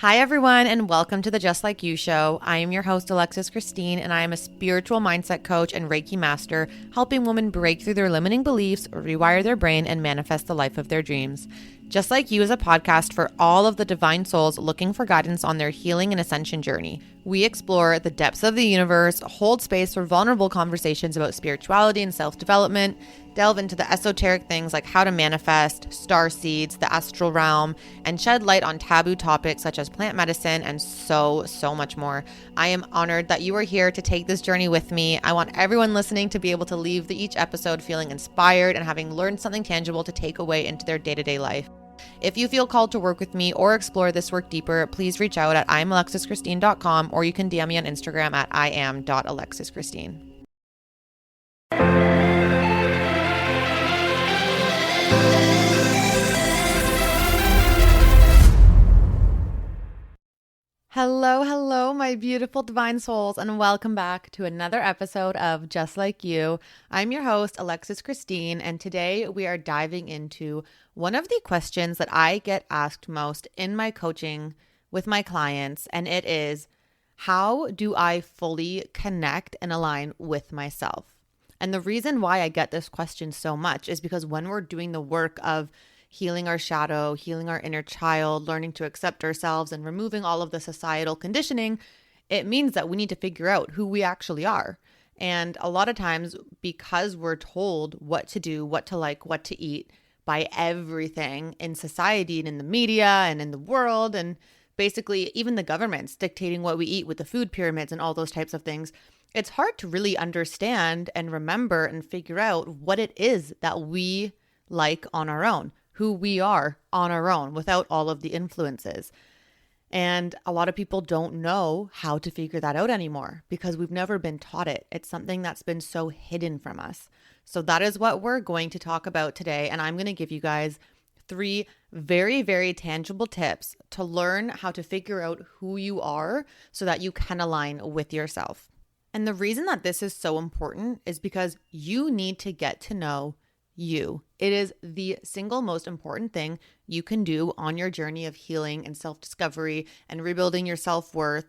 Hi, everyone, and welcome to the Just Like You show. I am your host, Alexis Christine, and I am a spiritual mindset coach and Reiki master, helping women break through their limiting beliefs, rewire their brain, and manifest the life of their dreams. Just Like You is a podcast for all of the divine souls looking for guidance on their healing and ascension journey. We explore the depths of the universe, hold space for vulnerable conversations about spirituality and self-development, delve into the esoteric things like how to manifest, star seeds, the astral realm, and shed light on taboo topics such as plant medicine and so much more. I am honored that you are here to take this journey with me. I want everyone listening to be able to leave each episode feeling inspired and having learned something tangible to take away into their day-to-day life. If you feel called to work with me or explore this work deeper, please reach out at imalexischristine.com or you can DM me on Instagram at iam.alexischristine. Hello, my beautiful divine souls, and welcome back to another episode of Just Like You. I'm your host, Alexis Christine, and today we are diving into one of the questions that I get asked most in my coaching with my clients, and it is, how do I fully connect and align with myself? And the reason why I get this question so much is because when we're doing the work of healing our shadow, healing our inner child, learning to accept ourselves, and removing all of the societal conditioning, it means that we need to figure out who we actually are. And a lot of times, because we're told what to do, what to like, what to eat by everything in society and in the media and in the world, and basically even the government's dictating what we eat with the food pyramids and all those types of things, it's hard to really understand and remember and figure out what it is that we like on our own, who we are on our own without all of the influences. And a lot of people don't know how to figure that out anymore because we've never been taught it. It's something that's been so hidden from us. So that is what we're going to talk about today. And I'm going to give you guys 3 very tangible tips to learn how to figure out who you are so that you can align with yourself. And the reason that this is so important is because you need to get to know you. It is the single most important thing you can do on your journey of healing and self-discovery and rebuilding your self-worth.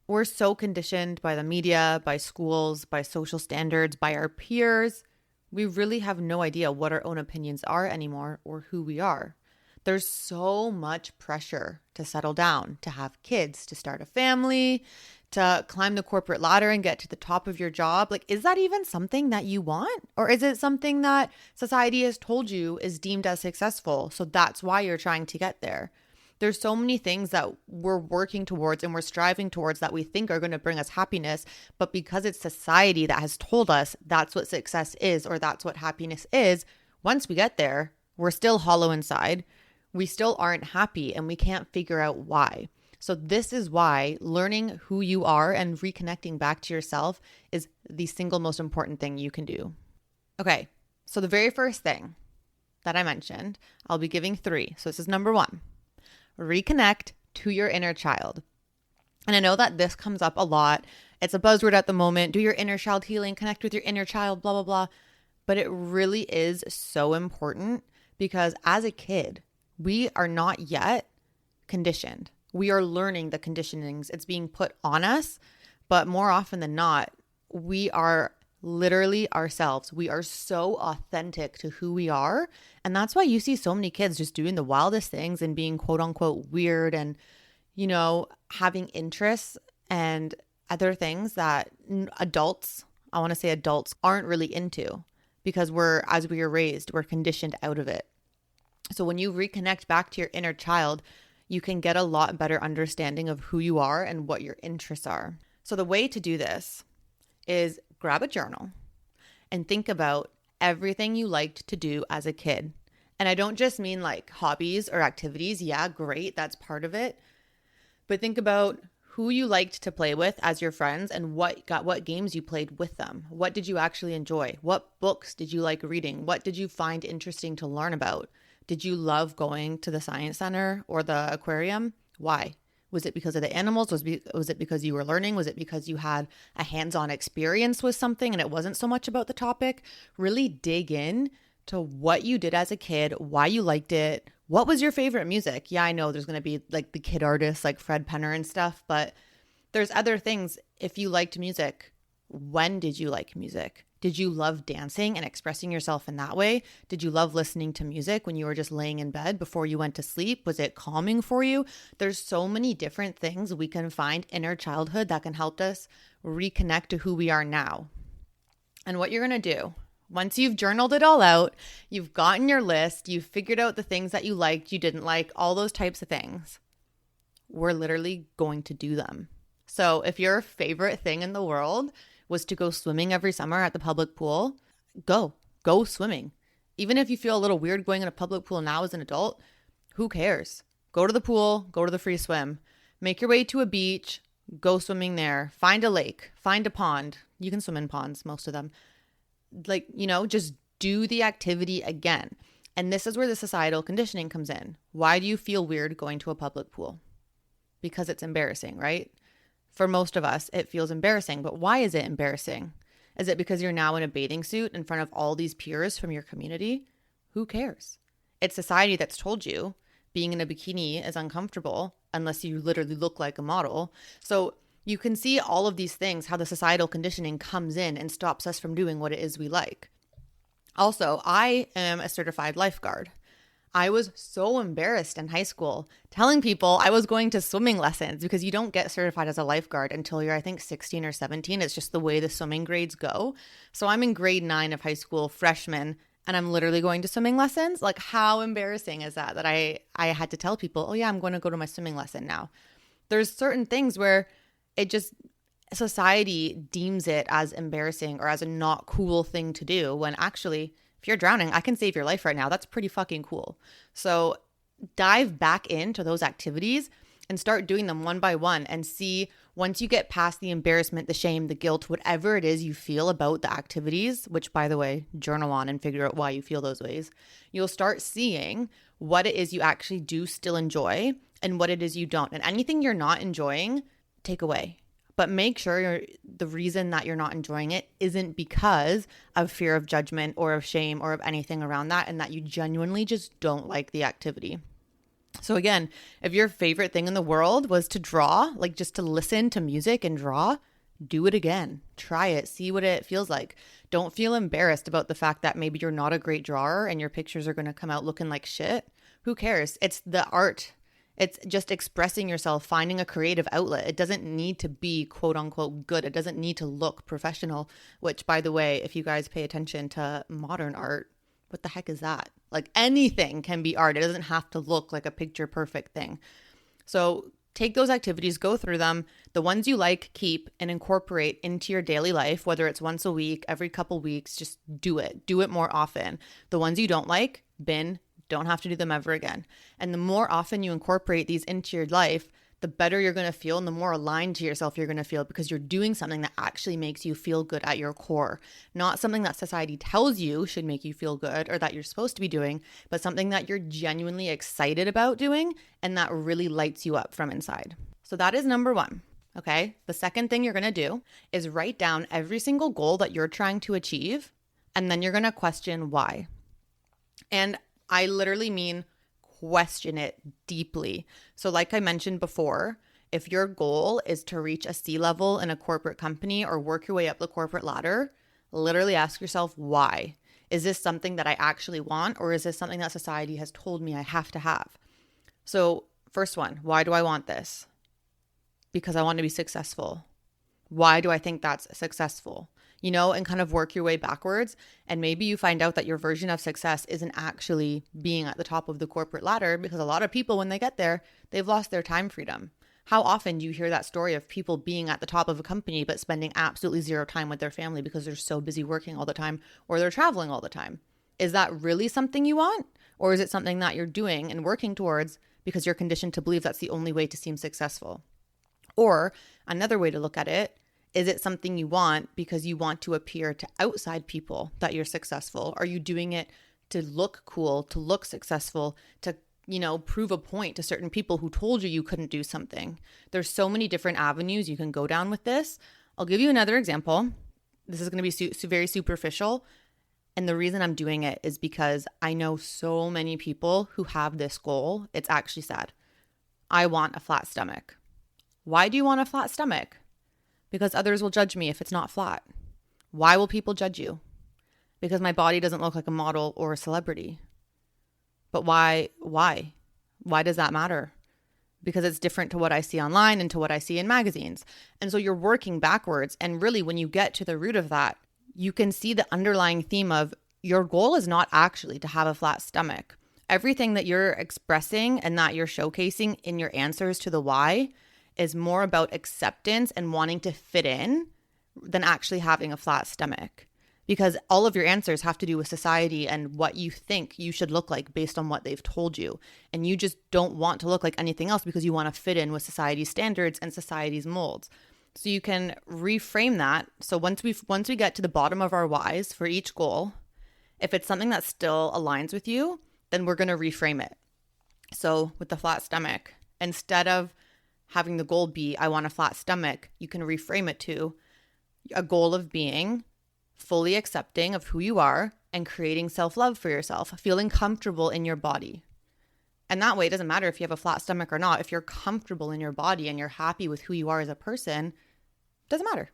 We're so conditioned by the media, by schools, by social standards, by our peers. We really have no idea what our own opinions are anymore or who we are. There's so much pressure to settle down, to have kids, to start a family, to climb the corporate ladder and get to the top of your job. Like, is that even something that you want? Or is it something that society has told you is deemed as successful? So that's why you're trying to get there. There's so many things that we're working towards and we're striving towards that we think are going to bring us happiness. But because it's society that has told us that's what success is or that's what happiness is, once we get there, we're still hollow inside. We still aren't happy and we can't figure out why. So this is why learning who you are and reconnecting back to yourself is the single most important thing you can do. Okay, so the very first thing that I mentioned, I'll be giving 3. So this is number 1, reconnect to your inner child. And I know that this comes up a lot. It's a buzzword at the moment. Do your inner child healing, connect with your inner child, blah, blah, blah. But it really is so important because as a kid, we are not yet conditioned. We are learning the conditionings. It's being put on us, but more often than not, we are literally ourselves. We are so authentic to who we are. And that's why you see so many kids just doing the wildest things and being quote unquote weird and, having interests and other things that adults aren't really into because as we are raised, we're conditioned out of it. So when you reconnect back to your inner child, you can get a lot better understanding of who you are and what your interests are. So the way to do this is grab a journal and think about everything you liked to do as a kid. And I don't just mean like hobbies or activities. Yeah, great. That's part of it. But think about who you liked to play with as your friends and what games you played with them. What did you actually enjoy? What books did you like reading? What did you find interesting to learn about? Did you love going to the science center or the aquarium? Why? Was it because of the animals? Was it because you were learning? Was it because you had a hands-on experience with something and it wasn't so much about the topic? Really dig in to what you did as a kid, why you liked it. What was your favorite music? Yeah, I know there's going to be like the kid artists like Fred Penner and stuff, but there's other things. If you liked music, when did you like music? Did you love dancing and expressing yourself in that way? Did you love listening to music when you were just laying in bed before you went to sleep? Was it calming for you? There's so many different things we can find in our childhood that can help us reconnect to who we are now. And what you're going to do, once you've journaled it all out, you've gotten your list, you've figured out the things that you liked, you didn't like, all those types of things, we're literally going to do them. So if your favorite thing in the world was to go swimming every summer at the public pool, go swimming. Even if you feel a little weird going in a public pool now as an adult, who cares? Go to the pool, go to the free swim, make your way to a beach, go swimming there, find a lake, find a pond. You can swim in ponds, most of them. Just do the activity again. And this is where the societal conditioning comes in. Why do you feel weird going to a public pool? Because it's embarrassing, right? For most of us, it feels embarrassing. But why is it embarrassing? Is it because you're now in a bathing suit in front of all these peers from your community? Who cares? It's society that's told you being in a bikini is uncomfortable unless you literally look like a model. So you can see all of these things, how the societal conditioning comes in and stops us from doing what it is we like. Also, I am a certified lifeguard. I was so embarrassed in high school telling people I was going to swimming lessons because you don't get certified as a lifeguard until you're, I think, 16 or 17. It's just the way the swimming grades go. So I'm in grade 9 of high school, freshman, and I'm literally going to swimming lessons. Like, how embarrassing is that I had to tell people, oh yeah, I'm going to go to my swimming lesson now. There's certain things where society deems it as embarrassing or as a not cool thing to do, when actually, if you're drowning, I can save your life right now. That's pretty fucking cool. So dive back into those activities and start doing them one by one, and see, once you get past the embarrassment, the shame, the guilt, whatever it is you feel about the activities, which, by the way, journal on and figure out why you feel those ways, you'll start seeing what it is you actually do still enjoy and what it is you don't. And anything you're not enjoying, take away. But make sure the reason that you're not enjoying it isn't because of fear of judgment or of shame or of anything around that, and that you genuinely just don't like the activity. So again, if your favorite thing in the world was to draw, like just to listen to music and draw, do it again. Try it. See what it feels like. Don't feel embarrassed about the fact that maybe you're not a great drawer and your pictures are going to come out looking like shit. Who cares? It's the art. It's just expressing yourself, finding a creative outlet. It doesn't need to be quote unquote good. It doesn't need to look professional, which, by the way, if you guys pay attention to modern art, what the heck is that? Like, anything can be art. It doesn't have to look like a picture perfect thing. So take those activities, go through them. The ones you like, keep and incorporate into your daily life, whether it's once a week, every couple weeks, just do it. Do it more often. The ones you don't like, bin. Don't have to do them ever again. And the more often you incorporate these into your life, the better you're going to feel and the more aligned to yourself you're going to feel, because you're doing something that actually makes you feel good at your core. Not something that society tells you should make you feel good or that you're supposed to be doing, but something that you're genuinely excited about doing and that really lights you up from inside. So that is number 1. Okay. The second thing you're going to do is write down every single goal that you're trying to achieve, and then you're going to question why. And I literally mean question it deeply. So like I mentioned before, if your goal is to reach a C-level in a corporate company or work your way up the corporate ladder, literally ask yourself why. Is this something that I actually want, or is this something that society has told me I have to have? So first one, why do I want this? Because I want to be successful. Why do I think that's successful? And kind of work your way backwards. And maybe you find out that your version of success isn't actually being at the top of the corporate ladder, because a lot of people, when they get there, they've lost their time freedom. How often do you hear that story of people being at the top of a company but spending absolutely zero time with their family because they're so busy working all the time, or they're traveling all the time? Is that really something you want? Or is it something that you're doing and working towards because you're conditioned to believe that's the only way to seem successful? Or another way to look at it, is it something you want because you want to appear to outside people that you're successful? Are you doing it to look cool, to look successful, to, prove a point to certain people who told you couldn't do something? There's so many different avenues you can go down with this. I'll give you another example. This is going to be very superficial. And the reason I'm doing it is because I know so many people who have this goal. It's actually sad. I want a flat stomach. Why do you want a flat stomach? Because others will judge me if it's not flat. Why will people judge you? Because my body doesn't look like a model or a celebrity. But why? Why does that matter? Because it's different to what I see online and to what I see in magazines. And so you're working backwards. And really, when you get to the root of that, you can see the underlying theme of your goal is not actually to have a flat stomach. Everything that you're expressing and that you're showcasing in your answers to the why is more about acceptance and wanting to fit in than actually having a flat stomach. Because all of your answers have to do with society and what you think you should look like based on what they've told you. And you just don't want to look like anything else because you want to fit in with society's standards and society's molds. So you can reframe that. So once we get to the bottom of our whys for each goal, if it's something that still aligns with you, then we're going to reframe it. So with the flat stomach, instead of having the goal be, I want a flat stomach, you can reframe it to a goal of being fully accepting of who you are and creating self-love for yourself, feeling comfortable in your body. And that way, it doesn't matter if you have a flat stomach or not. If you're comfortable in your body and you're happy with who you are as a person, it doesn't matter.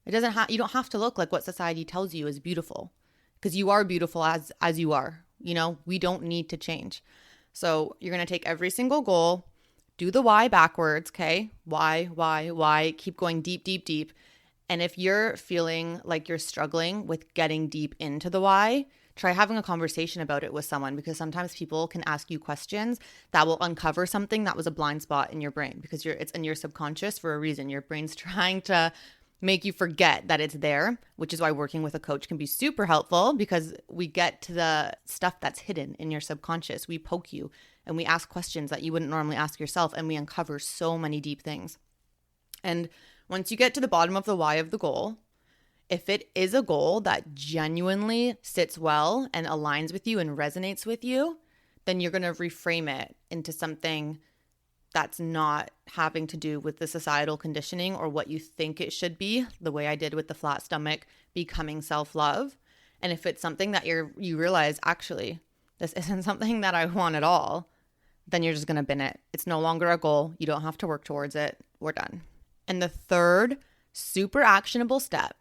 You don't have to look like what society tells you is beautiful, because you are beautiful as you are. We don't need to change. So you're going to take every single goal, do the why backwards, okay? Why? Keep going deep, deep, deep. And if you're feeling like you're struggling with getting deep into the why, try having a conversation about it with someone, because sometimes people can ask you questions that will uncover something that was a blind spot in your brain, because it's in your subconscious for a reason. Your brain's trying to make you forget that it's there, which is why working with a coach can be super helpful, because we get to the stuff that's hidden in your subconscious. We poke you and we ask questions that you wouldn't normally ask yourself, and we uncover so many deep things. And once you get to the bottom of the why of the goal, if it is a goal that genuinely sits well and aligns with you and resonates with you, then you're going to reframe it into something that's not having to do with the societal conditioning or what you think it should be, the way I did with the flat stomach, becoming self-love. And if it's something that you realize, actually, this isn't something that I want at all, then you're just going to bin it. It's no longer a goal. You don't have to work towards it. We're done. And the third super actionable step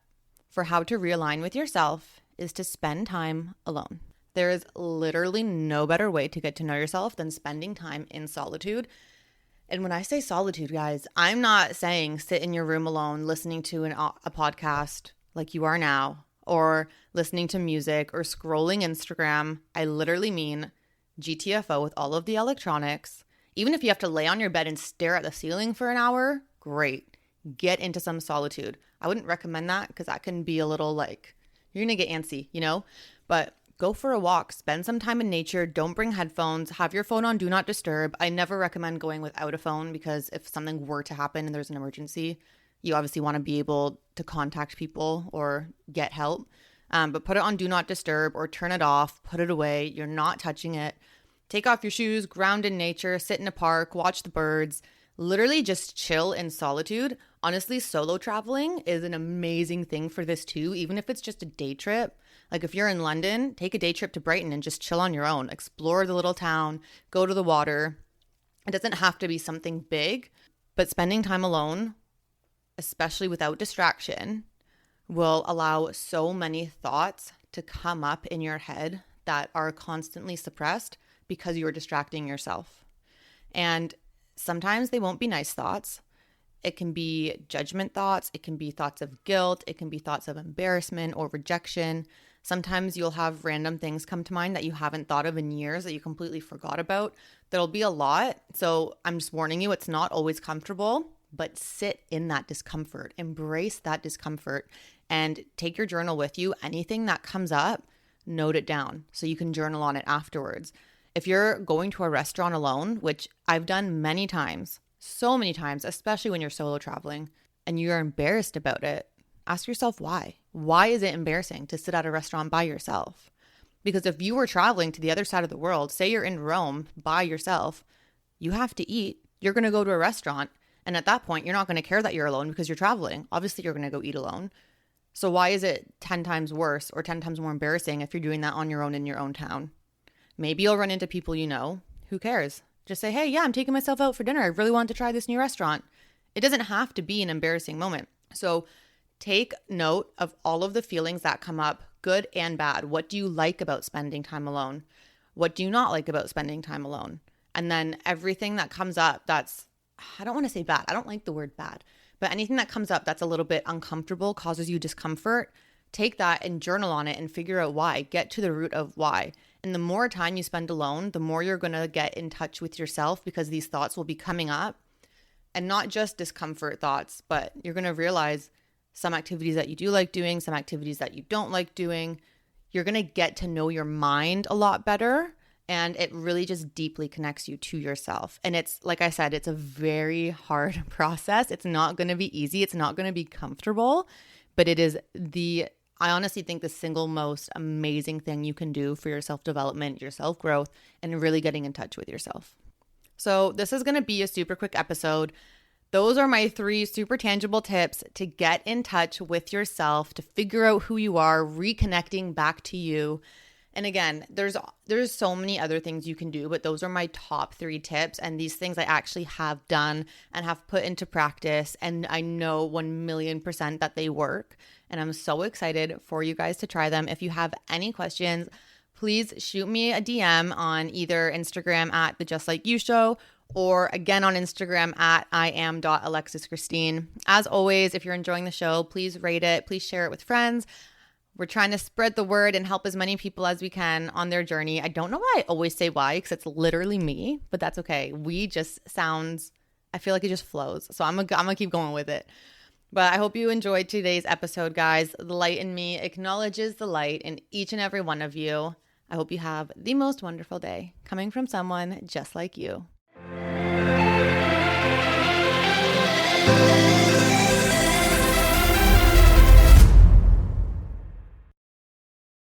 for how to realign with yourself is to spend time alone. There is literally no better way to get to know yourself than spending time in solitude. And when I say solitude, guys, I'm not saying sit in your room alone listening to a podcast like you are now, or listening to music or scrolling Instagram. I literally mean GTFO with all of the electronics. Even if you have to lay on your bed and stare at the ceiling for an hour, great. Get into some solitude. I wouldn't recommend that because that can be a little you're going to get antsy, But go for a walk, spend some time in nature. Don't bring headphones. Have your phone on Do Not Disturb. I never recommend going without a phone, because if something were to happen and there's an emergency, you obviously want to be able to contact people or get help. But put it on Do Not Disturb or turn it off, put it away. You're not touching it. Take off your shoes, ground in nature, sit in a park, watch the birds. Literally just chill in solitude. Honestly, solo traveling is an amazing thing for this too, even if it's just a day trip. Like if you're in London, take a day trip to Brighton and just chill on your own. Explore the little town, go to the water. It doesn't have to be something big, but spending time alone, especially without distraction, will allow so many thoughts to come up in your head that are constantly suppressed because you're distracting yourself. And sometimes they won't be nice thoughts. It can be judgment thoughts. It can be thoughts of guilt. It can be thoughts of embarrassment or rejection. Sometimes you'll have random things come to mind that you haven't thought of in years that you completely forgot about. There'll be a lot. So I'm just warning you, it's not always comfortable, but sit in that discomfort. Embrace that discomfort and take your journal with you. Anything that comes up, note it down so you can journal on it afterwards. If you're going to a restaurant alone, which I've done many times, so many times, especially when you're solo traveling, and you're embarrassed about it, ask yourself why. Why is it embarrassing to sit at a restaurant by yourself? Because if you were traveling to the other side of the world, say you're in Rome by yourself, you have to eat. You're going to go to a restaurant, and at that point, you're not going to care that you're alone because you're traveling. Obviously, you're going to go eat alone. So why is it 10 times worse or 10 times more embarrassing if you're doing that on your own in your own town? Maybe you'll run into people you know. Who cares? Just say, hey, yeah, I'm taking myself out for dinner. I really want to try this new restaurant. It doesn't have to be an embarrassing moment. So take note of all of the feelings that come up, good and bad. What do you like about spending time alone? What do you not like about spending time alone? And then everything that comes up that's, I don't want to say bad. I don't like the word bad, but anything that comes up that's a little bit uncomfortable, causes you discomfort, take that and journal on it and figure out why. Get to the root of why. And the more time you spend alone, the more you're going to get in touch with yourself, because these thoughts will be coming up, and not just discomfort thoughts, but you're going to realize some activities that you do like doing, some activities that you don't like doing. You're going to get to know your mind a lot better, and it really just deeply connects you to yourself. And it's, like I said, it's a very hard process. It's not going to be easy. It's not going to be comfortable, but it is I honestly think the single most amazing thing you can do for your self-development, your self-growth, and really getting in touch with yourself. So this is going to be a super quick episode. Those are my 3 super tangible tips to get in touch with yourself, to figure out who you are, reconnecting back to you. And again, there's so many other things you can do, but those are my top 3 tips. And these things I actually have done and have put into practice. And I know 1,000,000% that they work. And I'm so excited for you guys to try them. If you have any questions, please shoot me a DM on either Instagram at the Just Like You Show, or again on Instagram at iam.alexischristine. As always, if you're enjoying the show, please rate it. Please share it with friends. We're trying to spread the word and help as many people as we can on their journey. I don't know why I always say why, because it's literally me, but that's okay. I feel like it just flows. So I'm gonna keep going with it. But I hope you enjoyed today's episode, guys. The light in me acknowledges the light in each and every one of you. I hope you have the most wonderful day, coming from someone just like you.